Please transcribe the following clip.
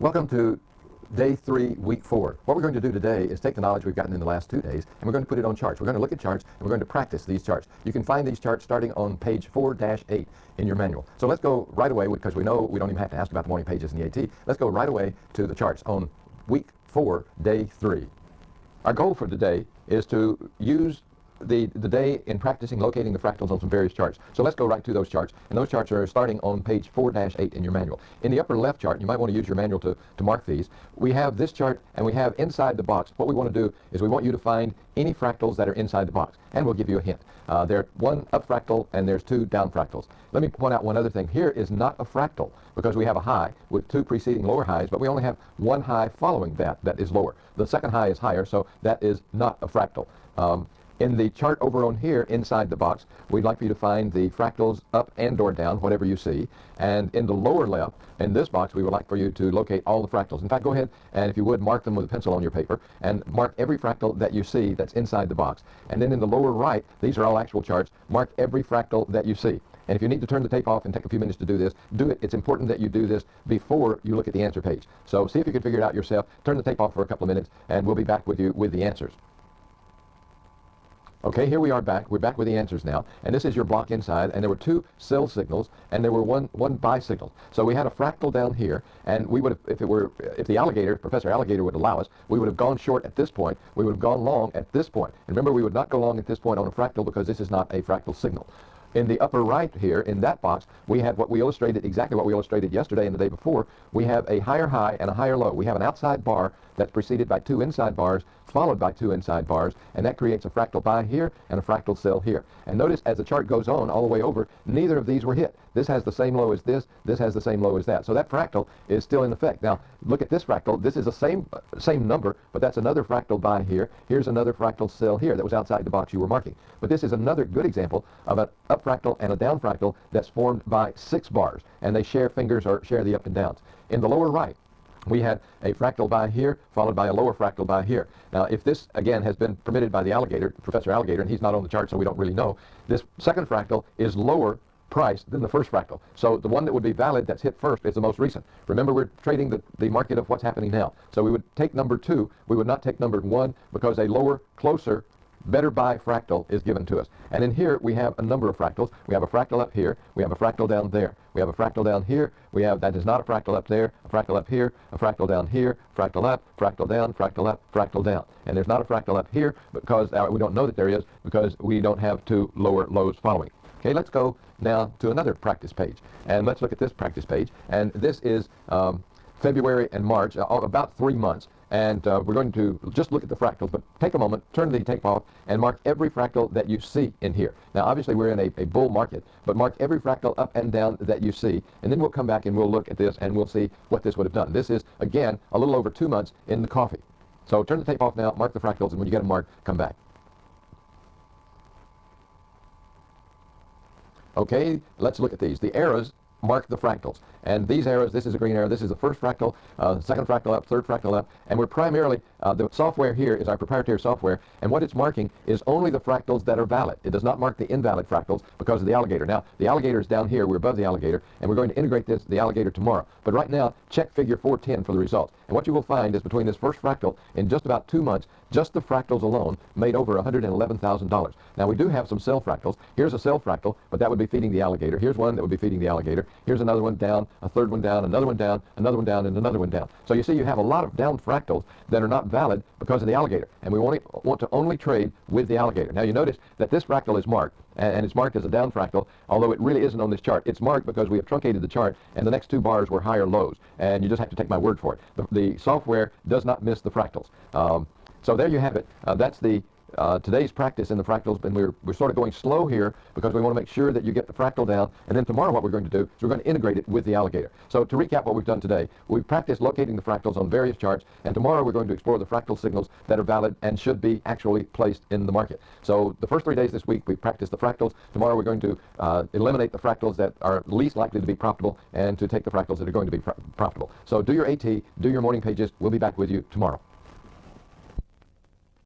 Welcome to day 3, week 4. What we're going to do today is take the knowledge we've gotten in the last 2 days and we're going to put it on charts. We're going to look at charts and we're going to practice these charts. You can find these charts starting on page 4-8 in your manual. So let's go right away, because we know we don't even have to ask about the morning pages in the AT. Let's go right away to the charts on week 4, day 3. Our goal for today is to use the day in practicing locating the fractals on some various charts. So let's go right to those charts, and those charts are starting on page 4-8 in your manual. In the upper left chart, you might want to use your manual to mark these. We have this chart, and we have inside the box. What we want to do is we want you to find any fractals that are inside the box, and we'll give you a hint. There's one up fractal and there's 2 down fractals. Let me point out one other thing. Here is not a fractal because we have a high with 2 preceding lower highs, but we only have one high following that is lower. The second high is higher, so that is not a fractal. In the chart over on here, inside the box, we'd like for you to find the fractals up and or down, whatever you see. And in the lower left, in this box, we would like for you to locate all the fractals. In fact, go ahead and, if you would, mark them with a pencil on your paper and mark every fractal that you see that's inside the box. And then in the lower right, these are all actual charts, mark every fractal that you see. And if you need to turn the tape off and take a few minutes to do this, do it. It's important that you do this before you look at the answer page. So see if you can figure it out yourself. Turn the tape off for a couple of minutes, and we'll be back with you with the answers. Okay, here we are back. We're back with the answers now, and this is your block inside, and there were 2 cell signals, and there were one bi signal. So we had a fractal down here, and we would have, if the alligator, Professor Alligator would allow us, we would have gone short at this point. We would have gone long at this point. And remember, we would not go long at this point on a fractal because this is not a fractal signal. In the upper right here, in that box, we had what we illustrated, exactly what we illustrated yesterday and the day before. We have a higher high and a higher low. We have an outside bar that's preceded by 2 inside bars, followed by 2 inside bars, and that creates a fractal bi here and a fractal cell here. And notice as the chart goes on all the way over, neither of these were hit. This has the same low as this has the same low as that. So that fractal is still in effect. Now, look at this fractal. This is the same number, but that's another fractal bi here. Here's another fractal cell here that was outside the box you were marking. But this is another good example of an up fractal and a down fractal that's formed by 6 bars, and they share fingers or share the up and downs. In the lower right, we had a fractal bi here, followed by a lower fractal bi here. Now, if this, again, has been permitted by the alligator, Professor Alligator, and he's not on the chart, so we don't really know, this second fractal is lower priced than the first fractal. So the one that would be valid that's hit first is the most recent. Remember, we're trading the market of what's happening now. So we would take number 2. We would not take number 1 because a lower, closer, better bi fractal is given to us. And in here, we have a number of fractals. We have a fractal up here. We have a fractal down there. We have a fractal down here. We have, that is not a fractal up there, a fractal up here, a fractal down here, fractal up, fractal down, fractal up, fractal down. And there's not a fractal up here because we don't know that there is because we don't have 2 lower lows following. Okay, let's go now to another practice page. And let's look at this practice page. And this is February and March, about 3 months. And we're going to just look at the fractals, but take a moment, turn the tape off, and mark every fractal that you see in here. Now, obviously, we're in a bull market, but mark every fractal up and down that you see, and then we'll come back and we'll look at this, and we'll see what this would have done. This is, again, a little over 2 months in the coffee. So turn the tape off now, mark the fractals, and when you get them marked, come back. Okay, let's look at these. The arrows mark the fractals. And these arrows, this is a green arrow, this is the first fractal, second fractal up, third fractal up, and we're primarily, the software here is our proprietary software, and what it's marking is only the fractals that are valid. It does not mark the invalid fractals because of the alligator. Now, the alligator is down here, we're above the alligator, and we're going to integrate the alligator tomorrow. But right now, check figure 410 for the results. And what you will find is between this first fractal, in just about 2 months, just the fractals alone made over $111,000. Now, we do have some cell fractals. Here's a cell fractal, but that would be feeding the alligator. Here's one that would be feeding the alligator. Here's another one down, a third one down, another one down, another one down, and another one down. So you see you have a lot of down fractals that are not valid because of the alligator. And we want to only trade with the alligator. Now, you notice that this fractal is marked, and it's marked as a down fractal, although it really isn't on this chart. It's marked because we have truncated the chart, and the next 2 bars were higher lows. And you just have to take my word for it. The software does not miss the fractals. So there you have it. That's today's practice in the fractals, and we're sort of going slow here because we want to make sure that you get the fractal down, and then tomorrow what we're going to do is we're going to integrate it with the alligator. So to recap what we've done today, we've practiced locating the fractals on various charts, and tomorrow we're going to explore the fractal signals that are valid and should be actually placed in the market. So the first 3 days this week we practiced the fractals. Tomorrow we're going to eliminate the fractals that are least likely to be profitable and to take the fractals that are going to be profitable. So do your AT, do your morning pages. We'll be back with you tomorrow.